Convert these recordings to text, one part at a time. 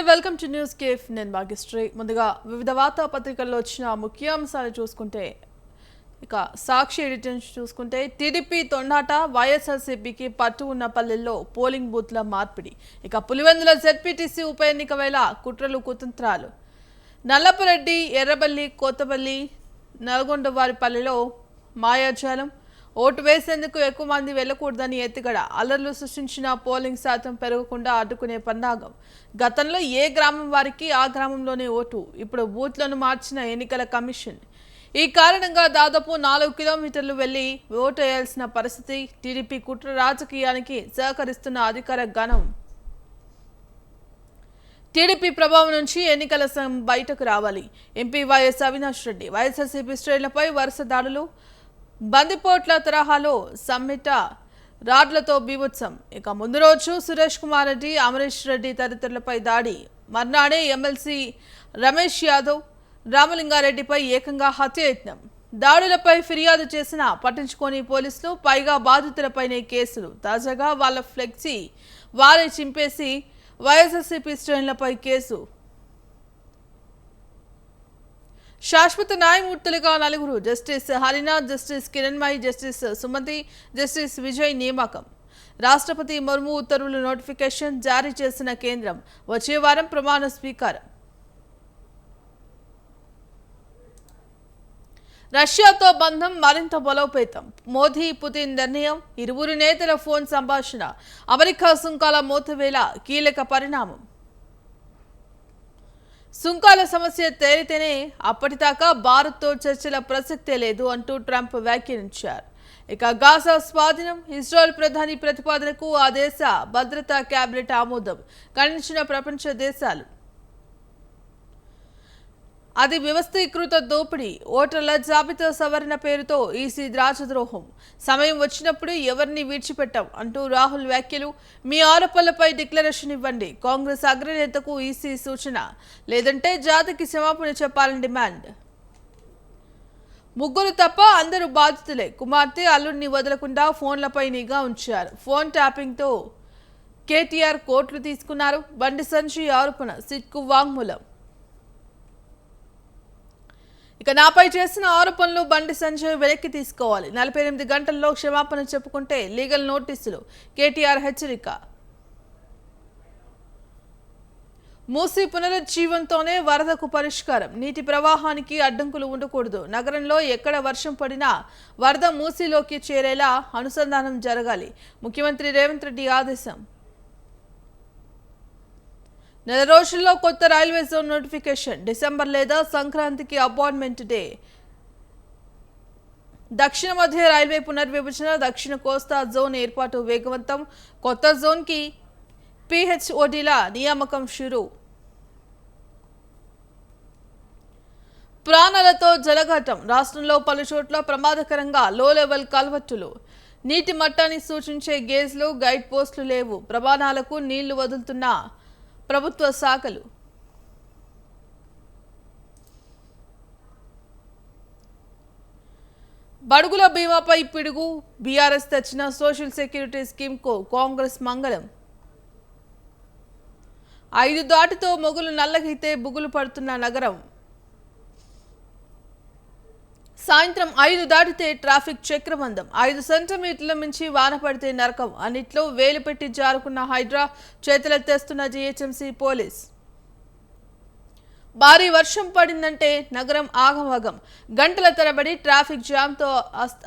Welcome to news cafe. నేను భాగ్యశ్రీ. ముందుగా వివిధ వార్తాపత్రికల్లో వచ్చిన ముఖ్యాంశాలు చూసుకుంటే, ఇక సాక్షి ఎడిటర్ చూసుకుంటే టీడీపీ తొండాట, వైఎస్ఆర్సీపీకి పట్టు ఉన్న పల్లెల్లో పోలింగ్ బూత్ల మార్పిడి. ఇక పులివెందుల జెడ్పీటీసీ ఉప ఎన్నిక వేళ కుట్రలు కుతంత్రాలు. నల్లపురెడ్డి, ఎర్రబల్లి, కొత్తపల్లి, నల్గొండవారిపల్లెలో మాయాజాలం. ఓటు వేసేందుకు ఎక్కువ మంది వెళ్లకూడదని ఎత్తుగడ. అల్లర్లు సృష్టించిన పోలింగ్ శాతం పెరగకుండా అడ్డుకునే పన్నాగం. గతంలో ఏ గ్రామం వారికి ఆ గ్రామంలోనే ఓటు. ఇప్పుడు బూత్లను మార్చిన ఎన్నికల కమిషన్. ఈ కారణంగా దాదాపు 4 కిలోమీటర్లు వెళ్లి ఓటు వేయాల్సిన పరిస్థితి. టీడీపీ కుట్ర రాజకీయానికి సహకరిస్తున్న అధికార గణం. టీడీపీ ప్రభావం నుంచి ఎన్నికల సంఘం బయటకు రావాలి. MP YS Avinash Reddy. YSRCP శ్రేణులపై వరుస దాడులు. బందిపోట్ల తరహాలో సమ్మిట రాడ్లతో బీభత్సం. ఇక ముందు రోజు సురేష్ కుమార్ రెడ్డి, అమరీష్ రెడ్డి తదితరులపై దాడి. మర్నాడే ఎమ్మెల్సీ రమేష్ యాదవ్, రామలింగారెడ్డిపై ఏకంగా హత్యయత్నం. దాడులపై ఫిర్యాదు చేసినా పట్టించుకోని పోలీసులు. పైగా బాధితులపైనే కేసులు. తాజాగా వాళ్ళ ఫ్లెక్సీ వారే చింపేసి వైఎస్ఆర్సీపీ శ్రేణులపై కేసు. శాశ్వత న్యాయమూర్తులుగా 4. Justice Harinath, justice Kiranmayi, justice Sumathi, justice Vijay నియామకం. రాష్ట్రపతి ముర్ము ఉత్తర్వులు నోటిఫికేషన్ జారీ చేసిన కేంద్రం. వచ్చే వారం ప్రమాణ స్వీకారం. రష్యాతో బంధం మరింత బలోపేతం. మోదీ, పుతిన్ నిర్ణయం. ఇరువురు నేతల ఫోన్ సంభాషణ. అమెరికా సుంకాల మోతవేళ కీలక పరిణామం. సుంకాల సమస్య తేలితేనే అప్పటిదాకా భారత్తో చర్చల ప్రసక్తే లేదు అంటూ ట్రంప్ వ్యాఖ్యానించారు. ఇక గాజా స్వాధీనం, ఇజ్రాయెల్ ప్రధాని ప్రతిపాదనకు ఆ దేశ భద్రతా కేబినెట్ ఆమోదం. ఖండించిన ప్రపంచ దేశాలు. అది వ్యవస్థీకృత దోపిడీ. ఓటర్ల జాబితా సవరణ పేరుతో ఈసీ రాజద్రోహం. సమయం వచ్చినప్పుడు ఎవరిని విడిచిపెట్టాం అంటూ రాహుల్ వ్యాఖ్యలు. మీ ఆరోపణలపై డిక్లరేషన్ ఇవ్వండి. కాంగ్రెస్ అగ్రనేతకు ఈసీ సూచన. లేదంటే జాతికి క్షమాపణ చెప్పాలని డిమాండ్. ముగ్గురు తప్ప అందరూ బాధితులే. కుమార్తె, అల్లుడిని వదలకుండా ఫోన్లపై నిఘా ఉంచారు. ఫోన్ ట్యాపింగ్తో కేటీఆర్ కోట్లు తీసుకున్నారు. బండి సంజయ్ ఆరోపణ. సిట్కు వాంగ్మూలం. ఇక నాపై చేసిన ఆరోపణలు బండి సంజయ్ వెనక్కి తీసుకోవాలి. 48 గంటల్లో క్షమాపణ చెప్పుకుంటే లీగల్ నోటీసులు. కేటీఆర్ హెచ్చరిక. మూసీ పునరుజ్జీవంతోనే వరదకు పరిష్కారం. నీటి ప్రవాహానికి అడ్డంకులు ఉండకూడదు. నగరంలో ఎక్కడ వర్షం పడినా వరద మూసీలోకి చేరేలా అనుసంధానం జరగాలి. ముఖ్యమంత్రి రేవంత్ రెడ్డి ఆదేశం. నెల రోజుల్లో కొత్త రైల్వే జోన్ నోటిఫికేషన్. డిసెంబర్ లేదా సంక్రాంతికి అపాయింట్మెంట్ డే. దక్షిణ మధ్య రైల్వే పునర్విభజన. దక్షిణ కోస్తా జోన్ ఏర్పాటు వేగవంతం. కొత్త జోన్కి పిహెచ్ఓడీల నియామకం షురూ. ప్రాణాలతో జలఘాటం. రాష్ట్రంలో పలు చోట్ల ప్రమాదకరంగా లో లెవెల్ కల్వర్టులు. నీటి మట్టాన్ని సూచించే గేజ్లు, గైడ్ పోస్టులు లేవు. ప్రమాణాలకు నీళ్లు వదులుతున్న ప్రభుత్వ శాఖలు. బడుగుల బీమాపై పిడుగు. బీఆర్ఎస్ తెచ్చిన సోషల్ సెక్యూరిటీ స్కీమ్కు కాంగ్రెస్ మంగళం. 5 దాటితో మొగులు నల్లగైతే బుగులు పడుతున్న నగరం. సాయంత్రం 5 దాటితే ట్రాఫిక్ చక్రబంధం. 5 సెంటీమీటర్ల మించి వాన పడితే నరకం. అన్నిట్లో వేలు పెట్టి జారుకున్న హైడ్రా. చేతులెత్తేస్తున్న జీహెచ్ఎంసీ పోలీస్. భారీ వర్షం పడిందంటే నగరం ఆగమగం. గంటల తరబడి ట్రాఫిక్ జామ్తో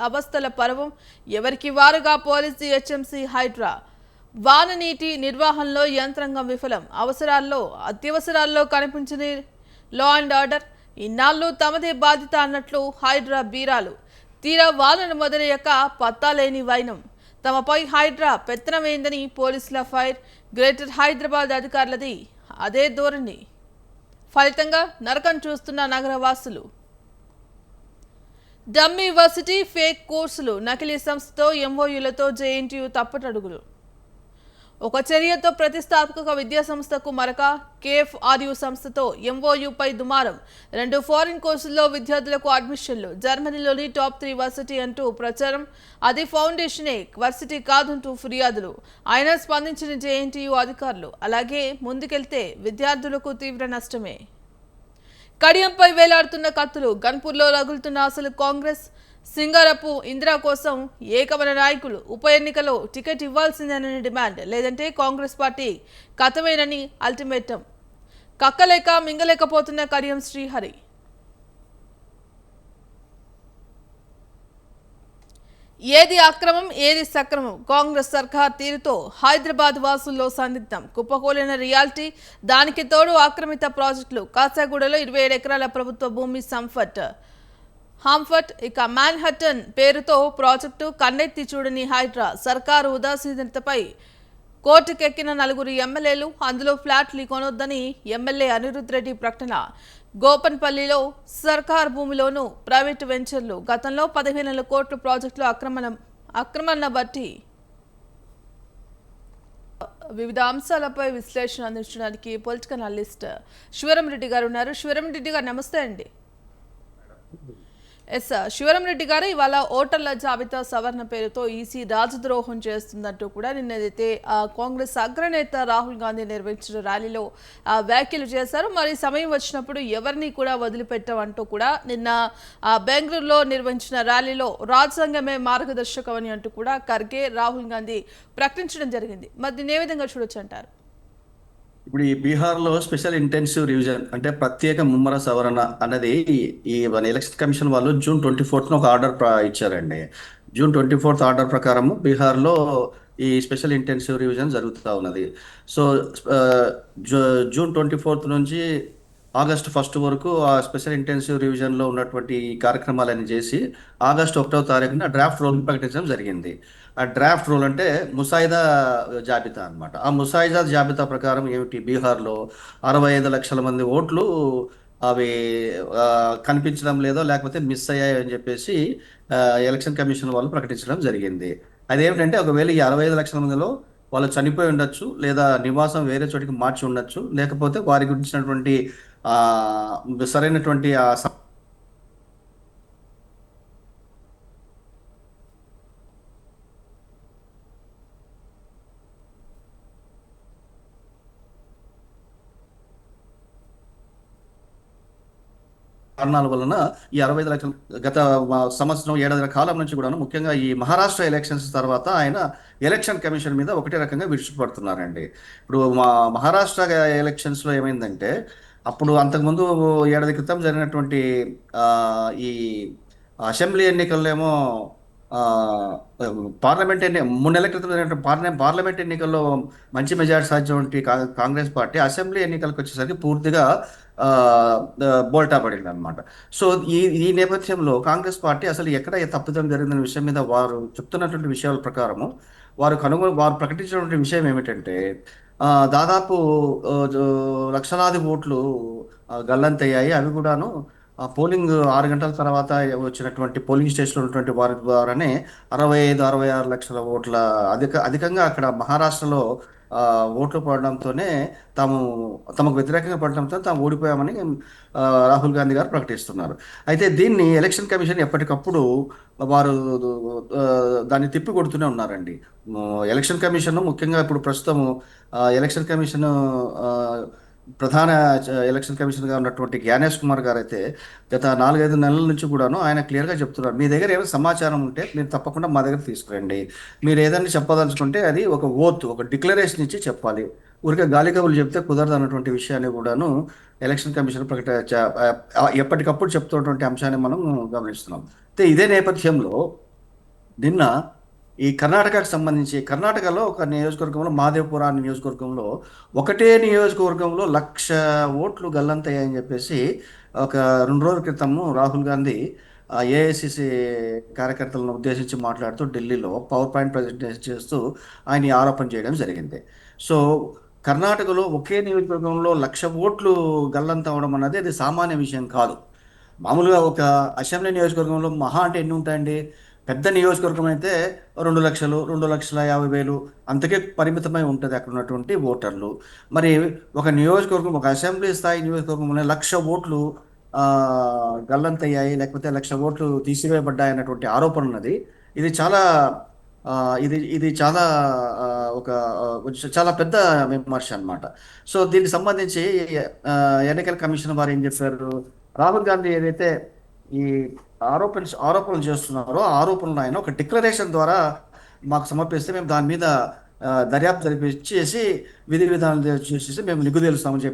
అవస్థల పర్వం. ఎవరికి వారుగా పోలీస్, జీహెచ్ఎంసీ, హైడ్రా. వాన నీటి నిర్వహణలో యంత్రాంగం విఫలం. అత్యవసరాల్లో కనిపించని లా అండ్ ఆర్డర్. ఇన్నాళ్ళు తమదే బాధ్యత అన్నట్లు హైడ్రా బీరాలు. తీరా వానను మొదలయ్యాక పత్తాలేని వైనం. తమపై హైడ్రా పెత్తనమైందని పోలీసుల ఫైర్. గ్రేటర్ హైదరాబాద్ అధికారులది అదే ధోరణి. ఫలితంగా నరకం చూస్తున్న నగరవాసులు. డమ్మీ వర్సిటీ, ఫేక్ కోర్సులు. నకిలీ సంస్థతో ఎంఓయూలతో జేఎన్టీయూ తప్పటడుగులు. ఒక చర్యతో ప్రతిష్టాత్మక విద్యా సంస్థకు మరక కేఎఫ్ఆర్యు సంస్థతో ఎంఓయుపై దుమారం 2 ఫారిన్ కోర్సుల్లో విద్యార్థులకు అడ్మిషన్లు జర్మనీలోని టాప్ 3 వర్సిటీ అంటూ ప్రచారం అది ఫౌండేషనే వర్సిటీ కాదంటూ ఫిర్యాదులు అయినా స్పందించిన జేఎన్టీయూ అధికారులు అలాగే ముందుకెళ్తే విద్యార్థులకు తీవ్ర నష్టమే కడియంపై వేలాడుతున్న కత్తులు గన్పూర్లో రగులుతున్న అసలు కాంగ్రెస్ సింగరపు ఇందిరా కోసం ఏకమన నాయకులు ఉప ఎన్నికలో టికెట్ ఇవ్వాల్సిందేనని డిమాండ్ లేదంటే కాంగ్రెస్ పార్టీ కథమేనని అల్టిమేటం కక్కలేక మింగలేకపోతున్న కడియం శ్రీహరి ఏది అక్రమం ఏది సక్రమం కాంగ్రెస్ సర్కార్ తీరుతో హైదరాబాద్ వాసుల్లో సందిగ్ధం కుప్పకూలిన రియాలిటీ దానికి తోడు ఆక్రమిత ప్రాజెక్టులు కాసాగూడలో 27 ఎకరాల ప్రభుత్వ భూమి హాంఫర్ట్ ఇక మ్యాన్హట్టన్ పేరుతో ప్రాజెక్టు కన్నెత్తి చూడని హైడ్రా సర్కారు ఉదాసీనతపై కోర్టుకెక్కిన 4 ఎమ్మెల్యేలు అందులో ఫ్లాట్లు కొనొద్దని ఎమ్మెల్యే అనిరుద్ రెడ్డి ప్రకటన గోపన్పల్లిలో సర్కార్ భూమిలోనూ ప్రైవేటు వెంచర్లు గతంలో 15,000 కోట్ల ప్రాజెక్టులు అక్రమణ బట్టి వివిధ అంశాలపై విశ్లేషణ అందించడానికి పొలిటికల్ అనలిస్ట్ శివరం రెడ్డి గారు ఉన్నారు. శివరం రెడ్డి గారు నమస్తే అండి. ఎస్ శివరం రెడ్డి గారు ఇవాళ ఓటర్ల జాబితా సవరణ పేరుతో ఈసీ రాజద్రోహం చేస్తుందంటూ కూడా నిన్నదైతే కాంగ్రెస్ అగ్రనేత రాహుల్ గాంధీ నిర్వహించిన ర్యాలీలో వ్యాఖ్యలు చేశారు. మరి సమయం వచ్చినప్పుడు ఎవరిని కూడా వదిలిపెట్టమంటూ కూడా నిన్న బెంగళూరులో నిర్వహించిన ర్యాలీలో రాజ్యాంగమే మార్గదర్శకం అని అంటూ కూడా ఖర్గే రాహుల్ గాంధీ ప్రకటించడం జరిగింది. మరి దీన్ని ఏ విధంగా చూడొచ్చు అంటారు? ఇప్పుడు ఈ బీహార్లో స్పెషల్ ఇంటెన్సివ్ రివిజన్ అంటే ప్రత్యేక ముమ్మర సవరణ అన్నది ఈ ఎలక్షన్ కమిషన్ వాళ్ళు June 24th ఒక ఆర్డర్ ఇచ్చారండి. June 24th ఆర్డర్ ప్రకారము బీహార్లో ఈ స్పెషల్ ఇంటెన్సివ్ రివిజన్ జరుగుతూ ఉన్నది. సో June 24th నుంచి August 1st వరకు ఆ స్పెషల్ ఇంటెన్సివ్ రివిజన్లో ఉన్నటువంటి కార్యక్రమాలన్నీ చేసి August 1వ తారీఖున డ్రాఫ్ట్ రోల్ ప్రకటించడం జరిగింది. ఆ డ్రాఫ్ట్ రూల్ అంటే ముసాయిదా జాబితా అనమాట. ఆ ముసాయిదా జాబితా ప్రకారం ఏమిటి, బీహార్లో 65 లక్షల మంది ఓట్లు అవి కనిపించడం లేదో లేకపోతే మిస్ అయ్యాయో అని చెప్పేసి ఎలక్షన్ కమిషన్ వాళ్ళు ప్రకటించడం జరిగింది. అదేమిటంటే ఒకవేళ ఈ 65 లక్షల మందిలో వాళ్ళు చనిపోయి ఉండొచ్చు, లేదా నివాసం వేరే చోటికి మార్చి ఉండొచ్చు, లేకపోతే వారి గురించినటువంటి సరైనటువంటి కారణాల వలన ఈ 65 లక్షల గత సంవత్సరం 7 కాలం నుంచి కూడా ముఖ్యంగా ఈ మహారాష్ట్ర ఎలక్షన్స్ తర్వాత ఆయన ఎలక్షన్ కమిషన్ మీద ఒకటే రకంగా విరుచుకుపడుతున్నారండి. ఇప్పుడు మహారాష్ట్ర ఎలక్షన్స్లో ఏమైందంటే అప్పుడు అంతకుముందు ఏడాది క్రితం జరిగినటువంటి ఈ అసెంబ్లీ ఎన్నికల్లో ఏమో పార్లమెంట్ 3 నెలల క్రితం జరిగిన పార్లమెంట్ ఎన్నికల్లో మంచి మెజారిటీ సాధించినటువంటి కాంగ్రెస్ పార్టీ అసెంబ్లీ ఎన్నికలకు వచ్చేసరికి పూర్తిగా బోల్టా పడింది అనమాట. సో ఈ నేపథ్యంలో కాంగ్రెస్ పార్టీ అసలు ఎక్కడ తప్పిదం జరిగిందనే విషయం మీద వారు చెప్తున్నటువంటి విషయాల ప్రకారము వారు ప్రకటించినటువంటి విషయం ఏమిటంటే దాదాపు లక్షలాది ఓట్లు గల్లంతయ్యాయి. అవి కూడాను పోలింగ్ 6 గంటల తర్వాత వచ్చినటువంటి పోలింగ్ స్టేషన్లో ఉన్నటువంటి వారి ద్వారానే 65-66 లక్షల ఓట్ల అధికంగా అక్కడ మహారాష్ట్రలో ఓట్లు పడడంతోనే తమకు వ్యతిరేకంగా పడడంతో తాము ఓడిపోయామని రాహుల్ గాంధీ గారు ప్రకటిస్తున్నారు. అయితే దీన్ని ఎలక్షన్ కమిషన్ ఎప్పటికప్పుడు వారు దాన్ని తిప్పి కొడుతూనే ఉన్నారండి. ఎలక్షన్ కమిషన్ ముఖ్యంగా ఇప్పుడు ప్రస్తుతం ఎలక్షన్ కమిషన్ ప్రధాన ఎలక్షన్ కమిషనర్గా ఉన్నటువంటి జ్ఞానేష్ కుమార్ గారు అయితే గత 4-5 నెలల నుంచి కూడాను ఆయన క్లియర్గా చెప్తున్నారు, మీ దగ్గర ఏమైనా సమాచారం ఉంటే మీరు తప్పకుండా మా దగ్గర తీసుకురండి, మీరు ఏదైనా చెప్పదలుచుకుంటే అది ఒక డిక్లరేషన్ ఇచ్చి చెప్పాలి, ఊరికే గాలి కబుర్లు చెప్తే కుదరదు అన్నటువంటి విషయాన్ని కూడాను ఎలక్షన్ కమిషన్ ఎప్పటికప్పుడు చెప్తున్నటువంటి అంశాన్ని మనం గమనిస్తున్నాం. అయితే ఇదే నేపథ్యంలో నిన్న ఈ కర్ణాటకకు సంబంధించి కర్ణాటకలో ఒక నియోజకవర్గంలో మాదేవపుర నియోజకవర్గంలో ఒకటే నియోజకవర్గంలో 1,00,000 ఓట్లు గల్లంతయ్యాయని చెప్పేసి ఒక 2 రోజుల క్రితము రాహుల్ గాంధీ ఏఐసిసి కార్యకర్తలను ఉద్దేశించి మాట్లాడుతూ ఢిల్లీలో పవర్ పాయింట్ ప్రజెంటేషన్ చేస్తూ ఆయన ఆరోపణ చేయడం జరిగింది. సో కర్ణాటకలో ఒకే నియోజకవర్గంలో 1,00,000 ఓట్లు గల్లంత అవడం అన్నది అది సామాన్య విషయం కాదు. మామూలుగా ఒక అసెంబ్లీ నియోజకవర్గంలో మహా అంటే ఎన్ని ఉంటాయండి, పెద్ద నియోజకవర్గం అయితే 2 లక్షలు, 2,50,000 అంతకే పరిమితమై ఉంటుంది అక్కడ ఉన్నటువంటి ఓటర్లు. మరి ఒక నియోజకవర్గం, ఒక అసెంబ్లీ స్థాయి నియోజకవర్గంలో 1,00,000 ఓట్లు ఆ, గల్లంతయ్యాయి, లేకపోతే 1,00,000 ఓట్లు తీసివేయబడ్డాయి అన్నటువంటి ఆరోపణ ఉన్నది. ఇది చాలా ఆ, ఇది చాలా ఆ, ఒక చాలా పెద్ద విమర్శ అన్నమాట. సో దీనికి సంబంధించి ఆ, ఎన్నికల కమిషన్ వారు ఏం చెప్పారు? రాహుల్ గాంధీ ఏదైతే ఈ ఆరోపణలు చేస్తున్నారో, ఆ ఆరోపణలు ఆయన ఒక డిక్లరేషన్ ద్వారా మాకు సమర్పిస్తే మేము దాని మీద దర్యాప్తు జరిపించేసి విధి విధానాలు చేసేసి మేము నిగ్గు తేలుస్తామని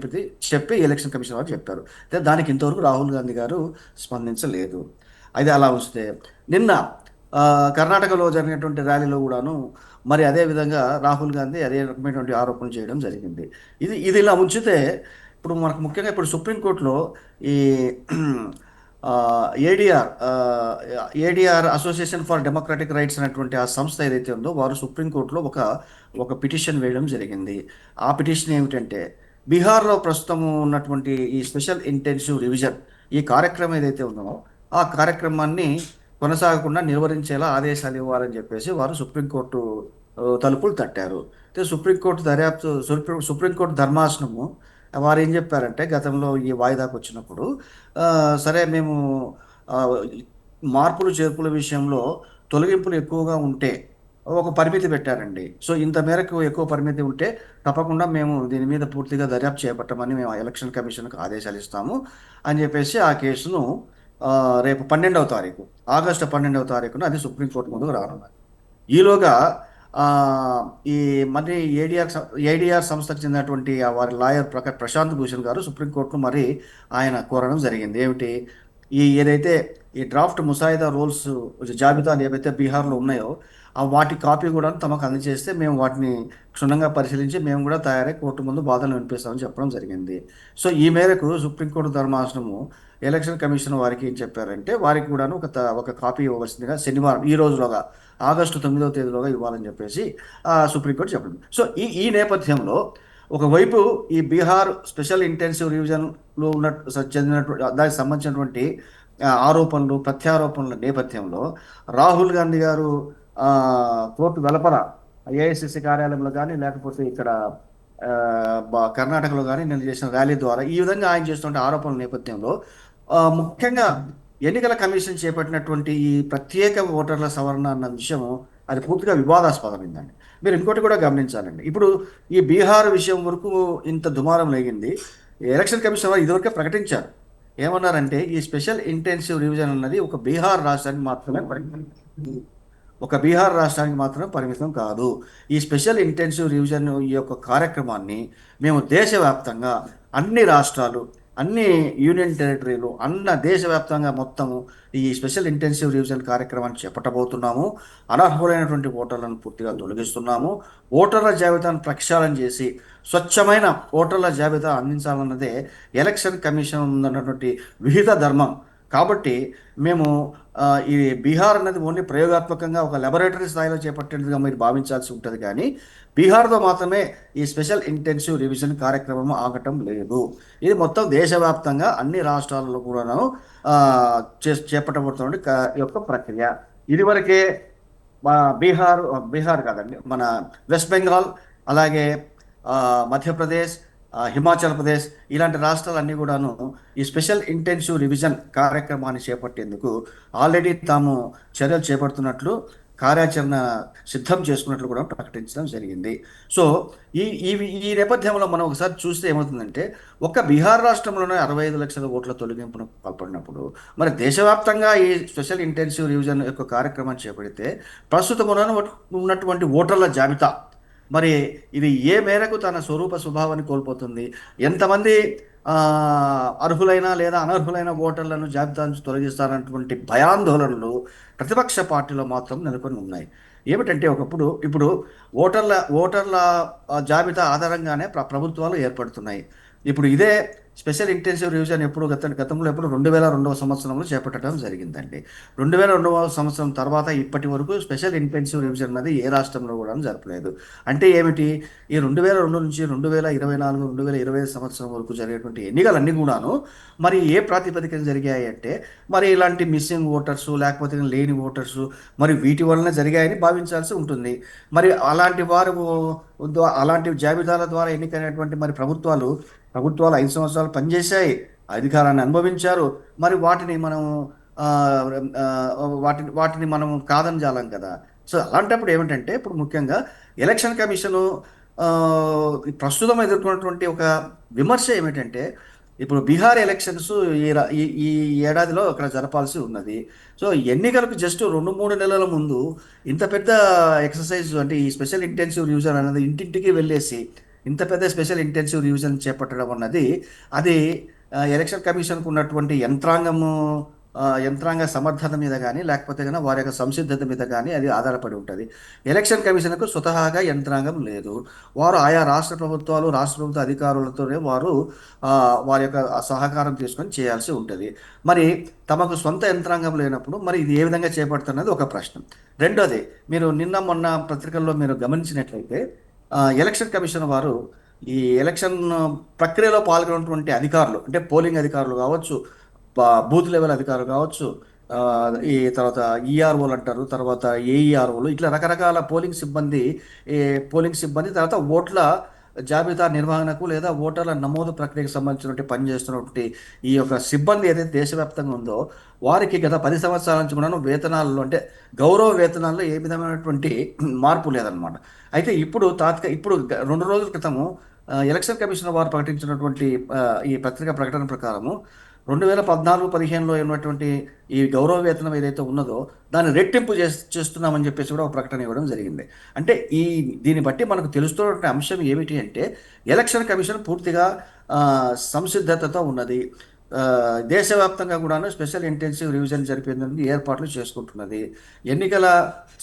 చెప్పి ఎలక్షన్ కమిషన్ వారు చెప్పారు. అయితే దానికి ఇంతవరకు రాహుల్ గాంధీ గారు స్పందించలేదు. అది అలా వస్తే నిన్న ఆ, కర్ణాటకలో జరిగినటువంటి ర్యాలీలో కూడాను మరి అదే విధంగా రాహుల్ గాంధీ అదే రకమైనటువంటి ఆరోపణలు చేయడం జరిగింది. ఇది ఇలా ఉంచితే ఇప్పుడు మనకు ముఖ్యంగా ఇప్పుడు సుప్రీంకోర్టులో ఈ ADR ADR association for democratic rights అనేటువంటి ఆ సంస్థ ఏదైతే ఉందో వారు సుప్రీంకోర్టులో ఒక పిటిషన్ వేయడం జరిగింది. ఆ పిటిషన్ ఏమిటంటే, బీహార్లో ప్రస్తుతం ఉన్నటువంటి ఈ స్పెషల్ ఇంటెన్సివ్ రివిజన్ ఈ కార్యక్రమం ఏదైతే ఉందో ఆ కార్యక్రమాన్ని కొనసాగకుండా నిర్వహించేలా ఆదేశాలు ఇవ్వాలని చెప్పేసి వారు సుప్రీంకోర్టు తలుపులు తట్టారు. అయితే సుప్రీంకోర్టు ధర్మాసనము వారు ఏం చెప్పారంటే, గతంలో ఈ వాయిదాకు వచ్చినప్పుడు ఆ, సరే మేము ఆ, మార్పులు చేర్పుల విషయంలో తొలగింపులు ఎక్కువగా ఉంటే ఒక పరిమితి పెట్టారండి. సో ఇంత మేరకు ఎక్కువ పరిమితి ఉంటే తప్పకుండా మేము దీని మీద పూర్తిగా దర్యాప్తు చేపట్టమని మేము ఆ ఎలక్షన్ కమిషన్కి ఆదేశాలు ఇస్తాము అని చెప్పేసి ఆ కేసును రేపు 12వ తారీఖు, ఆగస్టు 12వ తారీఖున అది సుప్రీంకోర్టు ముందుకు రానున్నది. ఈలోగా ఆ, ఈ మరి ఏడిఆర్ సంస్థకు చెందినటువంటి వారి లాయర్ ప్రశాంత్ భూషణ్ గారు సుప్రీంకోర్టును మరి ఆయన కోరడం జరిగింది. ఏమిటి? ఏదైతే ఈ డ్రాఫ్ట్ ముసాయిదా రూల్స్ జాబితాలు ఏవైతే బీహార్లో ఉన్నాయో వాటి కాపీ కూడా తమకు అందజేస్తే మేము వాటిని క్షుణ్ణంగా పరిశీలించి మేము కూడా తయారై కోర్టు ముందు వాదనలు వినిపిస్తామని చెప్పడం జరిగింది. సో ఈ మేరకు సుప్రీంకోర్టు ధర్మాసనము ఎలక్షన్ కమిషన్ వారికి ఏం చెప్పారంటే, వారికి కూడాను ఒక కాపీ ఇవ్వవలసిందిగా శనివారం ఈ రోజులోగా ఆగస్టు 9వ తేదీలోగా ఇవ్వాలని చెప్పేసి సుప్రీంకోర్టు చెప్పింది. సో ఈ నేపథ్యంలో ఒకవైపు ఈ బీహార్ స్పెషల్ ఇంటెన్సివ్ రివిజన్లో చెందినటువంటి దానికి సంబంధించినటువంటి ఆరోపణలు ప్రత్యారోపణల నేపథ్యంలో రాహుల్ గాంధీ గారు ఆ, కోర్టు వెలుపల ఏఐసిసి కార్యాలయంలో కానీ లేకపోతే ఇక్కడ కర్ణాటకలో కానీ నేను చేసిన ర్యాలీ ద్వారా ఈ విధంగా ఆయన చేస్తున్న ఆరోపణల నేపథ్యంలో ముఖ్యంగా ఎన్నికల కమిషన్ చేపట్టినటువంటి ఈ ప్రత్యేక ఓటర్ల సవరణ అన్న విషయం అది పూర్తిగా వివాదాస్పదమైందండి. మీరు ఇంకోటి కూడా గమనించాలండి. ఇప్పుడు ఈ బీహార్ విషయం వరకు ఇంత దుమారం లేగింది. ఎలక్షన్ కమిషన్ వారు ఇదివరకే ప్రకటించారు. ఏమన్నారంటే, ఈ స్పెషల్ ఇంటెన్సివ్ రివిజన్ అన్నది ఒక బీహార్ రాష్ట్రానికి మాత్రమే పరిమితం కాదు. ఈ స్పెషల్ ఇంటెన్సివ్ రివిజన్ ఈ యొక్క కార్యక్రమాన్ని మేము దేశవ్యాప్తంగా అన్ని రాష్ట్రాలు, అన్ని యూనియన్ టెరిటరీలు, దేశవ్యాప్తంగా మొత్తము ఈ స్పెషల్ ఇంటెన్సివ్ రివిజన్ కార్యక్రమాన్ని చేపట్టబోతున్నాము. అనర్హులైనటువంటి ఓటర్లను పూర్తిగా తొలగిస్తున్నాము. ఓటర్ల జాబితాను ప్రక్షాళన చేసి స్వచ్ఛమైన ఓటర్ల జాబితా అందించాలన్నదే ఎలక్షన్ కమిషన్ ఉన్నటువంటి విహిత ధర్మం. కాబట్టి మేము ఈ బీహార్ అన్నది ఓన్లీ ప్రయోగాత్మకంగా ఒక లాబొరేటరీ స్థాయిలో చేపట్టేట్టుగా మీరు భావించాల్సి ఉంటుంది, కానీ బీహార్లో మాత్రమే ఈ స్పెషల్ ఇంటెన్సివ్ రివిజన్ కార్యక్రమం ఆగటం లేదు. ఇది మొత్తం దేశవ్యాప్తంగా అన్ని రాష్ట్రాలలో కూడాను చేపట్టబడుతున్న యొక్క ప్రక్రియ. ఇదివరకే బీహార్ కాదండి, మన వెస్ట్ బెంగాల్, అలాగే మధ్యప్రదేశ్, హిమాచల్ ప్రదేశ్ ఇలాంటి రాష్ట్రాలన్నీ కూడాను ఈ స్పెషల్ ఇంటెన్సివ్ రివిజన్ కార్యక్రమాన్ని చేపట్టేందుకు ఆల్రెడీ తాము చర్యలు చేపడుతున్నట్లు, కార్యాచరణ సిద్ధం చేసుకున్నట్లు కూడా ప్రకటించడం జరిగింది. సో ఈ ఈ ఈ నేపథ్యంలో మనం ఒకసారి చూస్తే ఏమవుతుందంటే, ఒక్క బీహార్ రాష్ట్రంలోనే 65 లక్షల ఓట్ల తొలగింపును పాల్పడినప్పుడు మరి దేశవ్యాప్తంగా ఈ స్పెషల్ ఇంటెన్సివ్ రివిజన్ యొక్క కార్యక్రమాన్ని చేపడితే ప్రస్తుతం ఉన్నటువంటి ఓటర్ల జాబితా మరి ఇది ఏ మేరకు తన స్వరూప స్వభావాన్ని కోల్పోతుంది, ఎంతమంది అర్హులైన లేదా అనర్హులైన ఓటర్లను జాబితా నుంచి తొలగిస్తారన్నటువంటి భయాందోళనలు ప్రతిపక్ష పార్టీలో మాత్రం నెలకొని ఉన్నాయి. ఏమిటంటే, ఇప్పుడు ఓటర్ల జాబితా ఆధారంగానే ప్రభుత్వాలు ఏర్పడుతున్నాయి. ఇప్పుడు ఇదే స్పెషల్ ఇంటెన్సివ్ రివిజన్ ఎప్పుడు గతంలో ఎప్పుడు 2002వ సంవత్సరంలో చేపట్టడం జరిగిందండి. 2002వ సంవత్సరం తర్వాత ఇప్పటి వరకు స్పెషల్ ఇంటెన్సివ్ రివిజన్ అనేది ఏ రాష్ట్రంలో కూడా జరపలేదు. అంటే ఏమిటి, ఈ 2002 నుంచి 2024, 2025 సంవత్సరం వరకు జరిగేటువంటి ఎన్నికలన్నీ కూడాను మరి ఏ ప్రాతిపదికన జరిగాయి అంటే, మరి ఇలాంటి మిస్సింగ్ ఓటర్స్ లేకపోతే లేని ఓటర్స్ మరి వీటి వలన జరిగాయని భావించాల్సి ఉంటుంది. మరి అలాంటి వారు అలాంటి జాబితాల ద్వారా ఎన్నికైనటువంటి మరి ప్రభుత్వాలు 5 సంవత్సరాలు పనిచేశాయి, అధికారాన్ని అనుభవించారు. మరి వాటిని మనం ఆ, ఆ, వాటిని మనం కాదని జాలం కదా. సో అలాంటప్పుడు ఏమిటంటే, ఇప్పుడు ముఖ్యంగా ఎలక్షన్ కమిషను ఆ, ప్రస్తుతం ఎదుర్కొన్నటువంటి ఒక విమర్శ ఏమిటంటే, ఇప్పుడు బీహార్ ఎలక్షన్స్ ఈ ఏడాదిలో అక్కడ జరపాల్సి ఉన్నది. సో ఎన్నికలకు జస్ట్ 2-3 నెలల ముందు ఇంత పెద్ద ఎక్సర్సైజ్, అంటే ఈ స్పెషల్ ఇంటెన్సివ్ రివిజన్ అనేది ఇంటింటికి వెళ్ళేసి ఇంత పెద్ద స్పెషల్ ఇంటెన్సివ్ రివిజన్ చేపట్టడం అన్నది అది ఎలక్షన్ కమిషన్కు ఉన్నటువంటి యంత్రాంగ సమర్థత మీద కానీ లేకపోతే కానీ వారి యొక్క సంసిద్ధత మీద కానీ అది ఆధారపడి ఉంటుంది. ఎలక్షన్ కమిషన్కు స్వతహాగా యంత్రాంగం లేదు. వారు ఆయా రాష్ట్ర ప్రభుత్వ అధికారులతోనే వారు వారి యొక్క సహకారం తీసుకొని చేయాల్సి ఉంటుంది. మరి తమకు సొంత యంత్రాంగం లేనప్పుడు మరి ఇది ఏ విధంగా చేపడుతున్నది ఒక ప్రశ్న. రెండోది, మీరు నిన్న మొన్న పత్రికల్లో మీరు గమనించినట్లయితే ఎలక్షన్ కమిషన్ వారు ఈ ఎలక్షన్ ప్రక్రియలో పాల్గొన్నటువంటి అధికారులు, అంటే పోలింగ్ అధికారులు కావచ్చు, బూత్ లెవెల్ అధికారులు కావచ్చు, ఆ, ఈ తర్వాత ఈఆర్ఓలు అంటారు, తర్వాత ఏఈఆర్ఓలు, ఇట్లా రకరకాల పోలింగ్ సిబ్బంది తర్వాత ఓట్ల జాబితా నిర్వహణకు లేదా ఓటర్ల నమోదు ప్రక్రియకు సంబంధించినటువంటి పనిచేస్తున్నటువంటి ఈ యొక్క సిబ్బంది ఏదైతే దేశవ్యాప్తంగా ఉందో వారికి గత 10 సంవత్సరాల నుంచి కూడా వేతనాల్లో, అంటే గౌరవ వేతనాల్లో ఏ విధమైనటువంటి మార్పు లేదనమాట. అయితే ఇప్పుడు 2 రోజుల క్రితము ఎలక్షన్ కమిషన్ వారు ప్రకటించినటువంటి ఈ పత్రికా ప్రకటన ప్రకారము 2014-15లో ఉన్నటువంటి ఈ గౌరవ వేతనం ఏదైతే ఉన్నదో దాన్ని రెట్టింపు చేస్తున్నామని చెప్పేసి కూడా ఒక ప్రకటన ఇవ్వడం జరిగింది. అంటే దీన్ని బట్టి మనకు తెలుస్తున్నటువంటి అంశం ఏమిటి అంటే, ఎలక్షన్ కమిషన్ పూర్తిగా సంసిద్ధతతో ఉన్నది. దేశవ్యాప్తంగా కూడాను స్పెషల్ ఇంటెన్సివ్ రివిజన్ జరిపేందుకు ఏర్పాట్లు చేసుకుంటున్నది. ఎన్నికల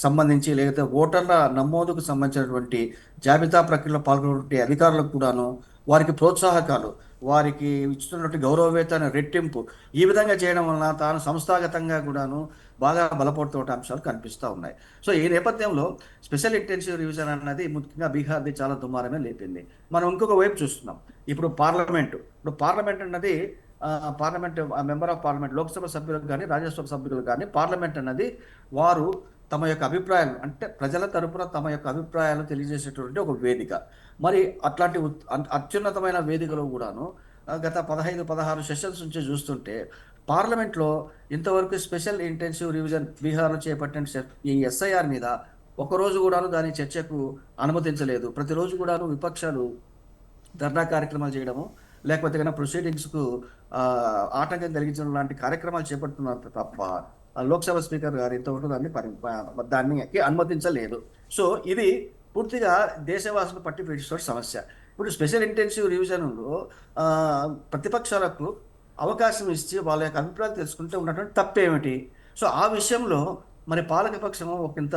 సంబంధించి లేకపోతే ఓటర్ల నమోదుకు సంబంధించినటువంటి జాబితా ప్రక్రియలో పాల్గొనే అధికారులకు కూడాను వారికి ప్రోత్సాహకాలు, వారికి ఇస్తున్నటువంటి గౌరవ వేతన రెట్టింపు, ఈ విధంగా చేయడం వలన తాను సంస్థాగతంగా కూడాను బాగా బలపడుతున్న అంశాలు కనిపిస్తూ ఉన్నాయి. సో ఈ నేపథ్యంలో స్పెషల్ ఇంటెన్సివ్ రివిజన్ అన్నది ముఖ్యంగా బీహార్ది చాలా దుమారమే లేపింది. మనం ఇంకొక వైపు చూస్తున్నాం. ఇప్పుడు పార్లమెంట్ అన్నది parliament member of parliament, Lok Sabha సభ్యులకు కానీ రాజ్యసభ సభ్యులకు కానీ పార్లమెంట్ అన్నది వారు తమ యొక్క అభిప్రాయాలు, అంటే ప్రజల తరపున తమ యొక్క అభిప్రాయాలు తెలియజేసేటువంటి ఒక వేదిక. మరి అట్లాంటి అత్యున్నతమైన వేదికలో కూడాను గత 15-16 సెషన్స్ నుంచి చూస్తుంటే పార్లమెంట్లో ఇంతవరకు స్పెషల్ ఇంటెన్సివ్ రివిజన్ బీహార్లో చేపట్టిన ఈ ఎస్ఐఆర్ మీద ఒకరోజు కూడాను దాని చర్చకు అనుమతించలేదు. ప్రతిరోజు కూడాను విపక్షాలు ధర్నా కార్యక్రమాలు చేయడము, లేకపోతే కన్నా ప్రొసీడింగ్స్కు ఆటంకం కలిగించడం లాంటి కార్యక్రమాలు చేపడుతున్నారు తప్ప లోక్సభ స్పీకర్ గారు ఇంతవరకు దాన్ని అనుమతించలేదు. సో ఇది పూర్తిగా దేశవాసులు పట్టి పీడిస్తున్న సమస్య. ఇప్పుడు స్పెషల్ ఇంటెన్సివ్ రివిజన్లో ప్రతిపక్షాలకు అవకాశం ఇచ్చి వాళ్ళ యొక్క అభిప్రాయాలు తెలుసుకుంటే ఉన్నటువంటి తప్పేమిటి? సో ఆ విషయంలో మరి పాలకపక్షము ఒకంత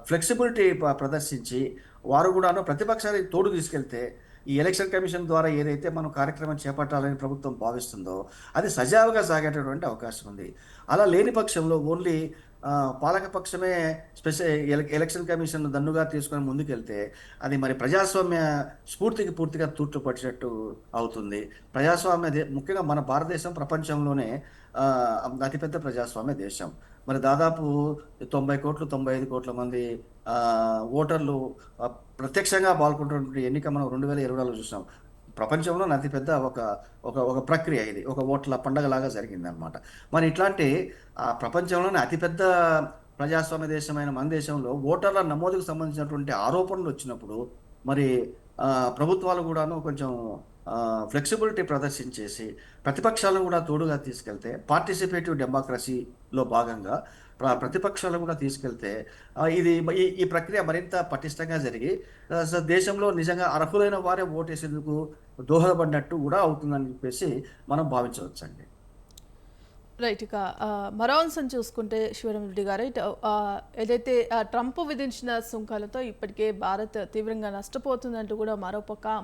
ఫ్లెక్సిబిలిటీ ప్రదర్శించి వారు కూడాను ప్రతిపక్షానికి తోడు తీసుకెళ్తే ఈ ఎలక్షన్ కమిషన్ ద్వారా ఏదైతే మనం కార్యక్రమం చేపట్టాలని ప్రభుత్వం భావిస్తుందో అది సజావుగా సాగేటటువంటి అవకాశం ఉంది. అలా లేని పక్షంలో ఓన్లీ పాలకపక్షమే ఎలక్షన్ కమిషన్ దన్నుగా తీసుకొని ముందుకెళ్తే అది మరి ప్రజాస్వామ్య స్ఫూర్తికి పూర్తిగా తూట్లు పట్టినట్టు అవుతుంది. ముఖ్యంగా మన భారతదేశం ప్రపంచంలోనే అతిపెద్ద ప్రజాస్వామ్య దేశం. మరి దాదాపు 90 కోట్లు 95 కోట్ల మంది ఓటర్లు ప్రత్యక్షంగా పాల్గొంటున్నటువంటి ఎన్నిక మనం 2020లో చూసాం. ప్రపంచంలో అతిపెద్ద ఒక ప్రక్రియ ఇది, ఒక ఓట్ల పండగలాగా జరిగిందనమాట. మరి ఇట్లాంటి ప్రపంచంలోనే అతిపెద్ద ప్రజాస్వామ్య దేశమైన మన దేశంలో ఓటర్ల నమోదుకు సంబంధించినటువంటి ఆరోపణలు వచ్చినప్పుడు మరి ప్రభుత్వాలు కూడాను కొంచెం ఫ్లెక్సిబిలిటీ ప్రదర్శించేసి ప్రతిపక్షాలను కూడా తోడుగా తీసుకెళ్తే, పార్టిసిపేటివ్ డెమోక్రసీలో భాగంగా ప్రతిపక్షాలను కూడా తీసుకెళ్తే ఈ ప్రక్రియ మరింత పటిష్టంగా జరిగి దేశంలో నిజంగా అర్హులైన వారే ఓటేసేందుకు దోహదపడినట్టు కూడా అవుతుందని చెప్పేసి మనం భావించవచ్చండి. రైట్. ఇక మరో అంశం చూసుకుంటే శివరామరెడ్డి గారు, ఏదైతే ట్రంప్ విధించిన సుంకాలతో ఇప్పటికే భారత్ తీవ్రంగా నష్టపోతుందంటూ కూడా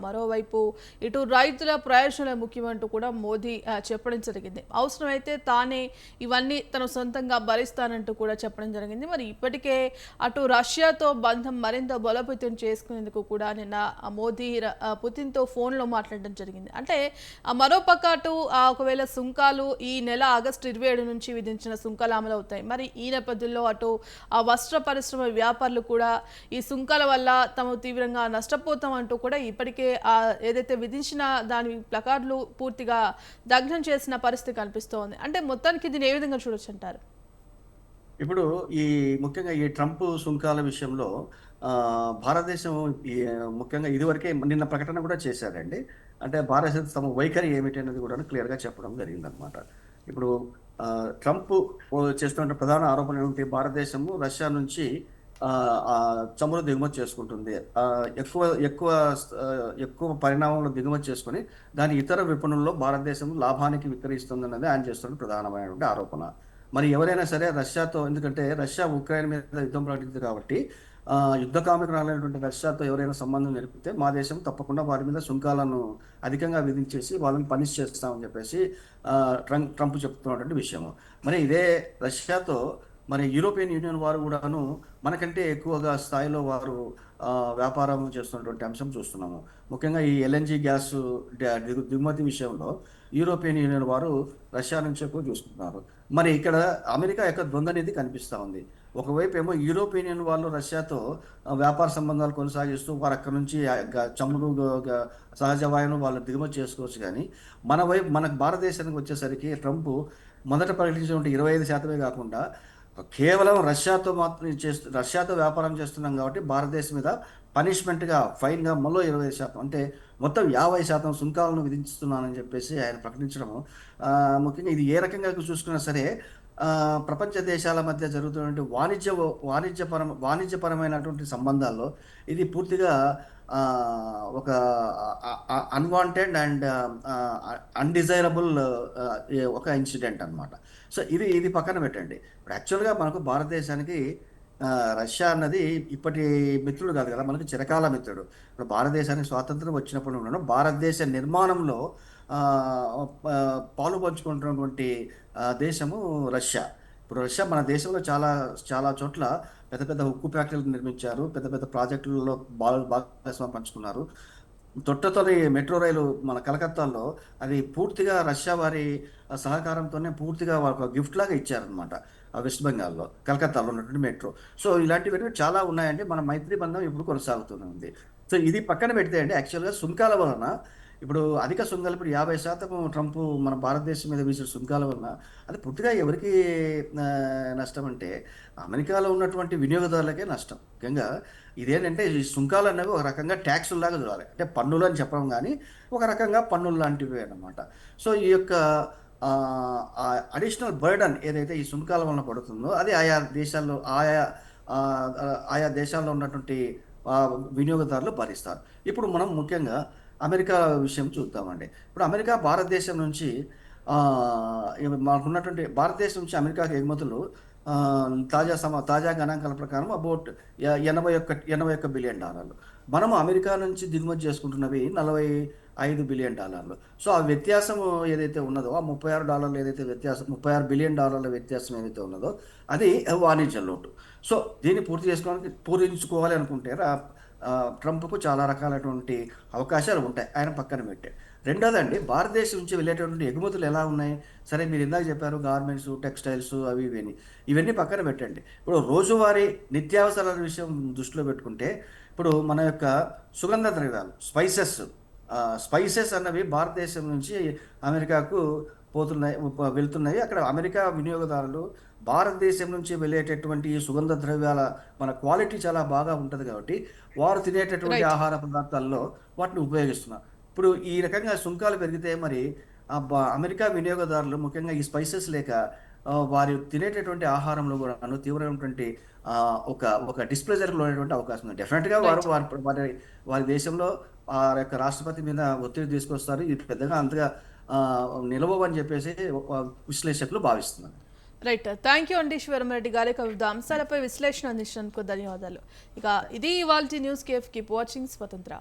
మరోవైపు ఇటు రైతుల ప్రయోజనాలే ముఖ్యమంటూ కూడా మోదీ చెప్పడం జరిగింది. అవసరమైతే తానే ఇవన్నీ తను సొంతంగా భరిస్తానంటూ కూడా చెప్పడం జరిగింది. మరి ఇప్పటికే అటు రష్యాతో బంధం మరింత బలోపేతం చేసుకునేందుకు కూడా నిన్న మోదీ పుతిన్తో ఫోన్లో మాట్లాడడం జరిగింది. అంటే మరోపక్క అటు ఒకవేళ సుంకాలు ఈ నెల ఆగస్టు 27 నుంచి విధించిన సుంకాలు అమలు అవుతాయి. మరి ఈ నేపథ్యంలో అటు ఆ వస్త్ర పరిశ్రమ వ్యాపారులు కూడా ఈ సుంకాల వల్ల తాము తీవ్రంగా నష్టపోతాం అంటూ కూడా ఇప్పటికే ఏదైతే విధించిన దాని ప్లకార్డులు పూర్తిగా దగ్ధం చేసిన పరిస్థితి కనిపిస్తోంది. అంటే మొత్తానికి దీన్ని ఏ విధంగా చూడొచ్చు అంటారు? ఇప్పుడు ముఖ్యంగా ఈ ట్రంప్ సుంకాల విషయంలో భారతదేశం ఈ ముఖ్యంగా ఇదివరకే నిన్న ప్రకటన కూడా చేశారండి. అంటే భారతదేశం తమ వైఖరి ఏమిటి అనేది కూడా క్లియర్గా చెప్పడం జరిగిందనమాట. ఇప్పుడు ట్రంప్ చేస్తున్న ప్రధాన ఆరోపణ ఏమిటి? భారతదేశము రష్యా నుంచి చమురు దిగుమతి చేసుకుంటుంది. ఎక్కువ ఎక్కువ ఎక్కువ పరిణామంలో దిగుమతి చేసుకుని దాని ఇతర విపణుల్లో భారతదేశం లాభానికి విక్రయిస్తుంది అన్నది ఆయన చేస్తున్న ప్రధానమైనటువంటి ఆరోపణ. మరి ఎవరైనా సరే రష్యాతో, ఎందుకంటే రష్యా ఉక్రెయిన్ మీద యుద్ధం ప్రకటించింది కాబట్టి యుద్ధ కామికురాలైనటువంటి రష్యాతో ఎవరైనా సంబంధం నిలిపితే మా దేశం తప్పకుండా వారి మీద సుంకాలను అధికంగా విధించేసి వాళ్ళని పనిష్ చేస్తామని చెప్పేసి ట్రంప్ చెప్తున్నటువంటి విషయము. మరి ఇదే రష్యాతో మరి యూరోపియన్ యూనియన్ వారు కూడాను మనకంటే ఎక్కువగా స్థాయిలో వారు వ్యాపారం చేస్తున్నటువంటి అంశం చూస్తున్నాము. ముఖ్యంగా ఈ ఎల్ఎన్జి గ్యాస్ దిగుమతి విషయంలో యూరోపియన్ యూనియన్ వారు రష్యా నుంచి ఎక్కువ చూసుకుంటున్నారు. మరి ఇక్కడ అమెరికా యొక్క ద్వంద్వ నీతి కనిపిస్తూ ఉంది. ఒకవైపు ఏమో యూరోపియన్ యూనియన్ వాళ్ళు రష్యాతో వ్యాపార సంబంధాలు కొనసాగిస్తూ వారు అక్కడ నుంచి చమురు సహజ వాయువును వాళ్ళు దిగుమతి చేసుకోవచ్చు. కానీ మనకు భారతదేశానికి వచ్చేసరికి ట్రంప్ మొదట ప్రకటించినటువంటి 25% కాకుండా కేవలం రష్యాతో వ్యాపారం చేస్తున్నాం కాబట్టి భారతదేశం మీద పనిష్మెంట్గా ఫైన్గా మళ్ళీ 25%, అంటే మొత్తం 50% సుంకాలను విధిస్తున్నానని చెప్పేసి ఆయన ప్రకటించడము. ముఖ్యంగా ఇది ఏ రకంగా చూసుకున్నా సరే ప్రపంచ దేశాల మధ్య జరుగుతున్నటువంటి వాణిజ్యపరమైనటువంటి సంబంధాల్లో ఇది పూర్తిగా ఒక అన్వాంటెడ్ అండ్ అన్డిజైరబుల్ ఒక ఇన్సిడెంట్ అనమాట. సో ఇది పక్కన పెట్టండి. ఇప్పుడు యాక్చువల్గా మనకు భారతదేశానికి రష్యా అన్నది ఇప్పటి మిత్రుడు కాదు కదా, మనకు చిరకాల మిత్రుడు. ఇప్పుడు భారతదేశానికి స్వాతంత్రం వచ్చినప్పుడు ఉన్నాడు. భారతదేశ నిర్మాణంలో పాలు పంచుకుంటున్నటువంటి దేశము రష్యా. ఇప్పుడు రష్యా మన దేశంలో చాలా చాలా చోట్ల పెద్ద పెద్ద ఉక్కు ఫ్యాక్టరీలు నిర్మించారు, పెద్ద పెద్ద ప్రాజెక్టులలో భాగస్వామ్యం పంచుకున్నారు. తొట్టతొలి మెట్రో రైలు మన కలకత్తాలో అది పూర్తిగా రష్యా వారి సహకారంతోనే పూర్తిగా ఒక గిఫ్ట్ లాగా ఇచ్చారనమాట. వెస్ట్ బెంగాల్లో కలకత్తాలో ఉన్నటువంటి మెట్రో. సో ఇలాంటివి చాలా ఉన్నాయండి. మన మైత్రి బంధం ఇప్పుడు కొనసాగుతుంది. సో ఇది పక్కన పెడితే అండి, యాక్చువల్గా సుంకాల వలన ఇప్పుడు అధిక సుంకాలు, ఇప్పుడు 50% ట్రంప్ మన భారతదేశం మీద వీసిన సుంకాల వలన అది పూర్తిగా ఎవరికి నష్టం అంటే అమెరికాలో ఉన్నటువంటి వినియోగదారులకే నష్టం. ముఖ్యంగా ఇదేంటంటే ఈ సుంకాలు అనేవి ఒక రకంగా ట్యాక్సుల్లాగా చూడాలి. అంటే పన్నులు అని చెప్పడం కానీ ఒక రకంగా పన్నులు లాంటివి అన్నమాట. సో ఈ యొక్క అడిషనల్ బర్డన్ ఏదైతే ఈ సుంకాల వలన పడుతుందో అది ఆయా దేశాల్లో ఉన్నటువంటి వినియోగదారులు భరిస్తారు. ఇప్పుడు మనం ముఖ్యంగా అమెరికా విషయం చూద్దామండి. ఇప్పుడు అమెరికా భారతదేశం నుంచి మనకున్నటువంటి భారతదేశం నుంచి అమెరికాకి ఎగుమతులు తాజా గణాంకాల ప్రకారం అబౌట్ $81 బిలియన్. మనము అమెరికా నుంచి దిగుమతి చేసుకుంటున్నవి $45 బిలియన్. సో ఆ వ్యత్యాసం ఏదైతే ఉన్నదో ఆ $36 ఏదైతే $36 బిలియన్ వ్యత్యాసం ఏదైతే ఉన్నదో అది వాణిజ్య లోటు. సో దీన్ని పూరించుకోవాలి అనుకుంటే ట్రంప్కు చాలా రకాలైనటువంటి అవకాశాలు ఉంటాయి. ఆయన పక్కన పెట్టాడు. రెండోదండి, భారతదేశం నుంచి వెళ్ళేటటువంటి ఎగుమతులు ఎలా ఉన్నాయి? సరే, మీరు ఇందాక చెప్పారు గార్మెంట్స్, టెక్స్టైల్స్, ఇవన్నీ పక్కన పెట్టండి. ఇప్పుడు రోజువారీ నిత్యావసరాల విషయం దృష్టిలో పెట్టుకుంటే ఇప్పుడు మన యొక్క సుగంధ ద్రవ్యాలు, స్పైసెస్ అన్నవి భారతదేశం నుంచి అమెరికాకు వెళ్తున్నాయి. అక్కడ అమెరికా వినియోగదారులు భారతదేశం నుంచి వెళ్ళేటటువంటి సుగంధ ద్రవ్యాల మన క్వాలిటీ చాలా బాగా ఉంటుంది కాబట్టి వారు తినేటటువంటి ఆహార పదార్థాల్లో వాటిని ఉపయోగిస్తున్నారు. ఇప్పుడు ఈ రకంగా సుంకాలు పెరిగితే మరి అమెరికా వినియోగదారులు ముఖ్యంగా ఈ స్పైసెస్ లేక వారు తినేటటువంటి ఆహారంలో కూడా తీవ్రమైనటువంటి ఒక డిస్ప్లెజర్కి లోనేటువంటి అవకాశం ఉంది. డెఫినెట్గా వారి దేశంలో వారి యొక్క రాష్ట్రపతి మీద ఒత్తిడి తీసుకొస్తారు. ఇది పెద్దగా అంతగా నిలవని చెప్పేసి విశ్లేషకులు భావిస్తున్నారు. రైట్, థ్యాంక్ యూ అండి శివరామరెడ్డి గారి వివిధ అంశాలపై విశ్లేషణ అందించినందుకు ధన్యవాదాలు. ఇక ఇది ఇవాల్టి న్యూస్ కేఫ్. కీప్ వాచింగ్ స్వతంత్ర.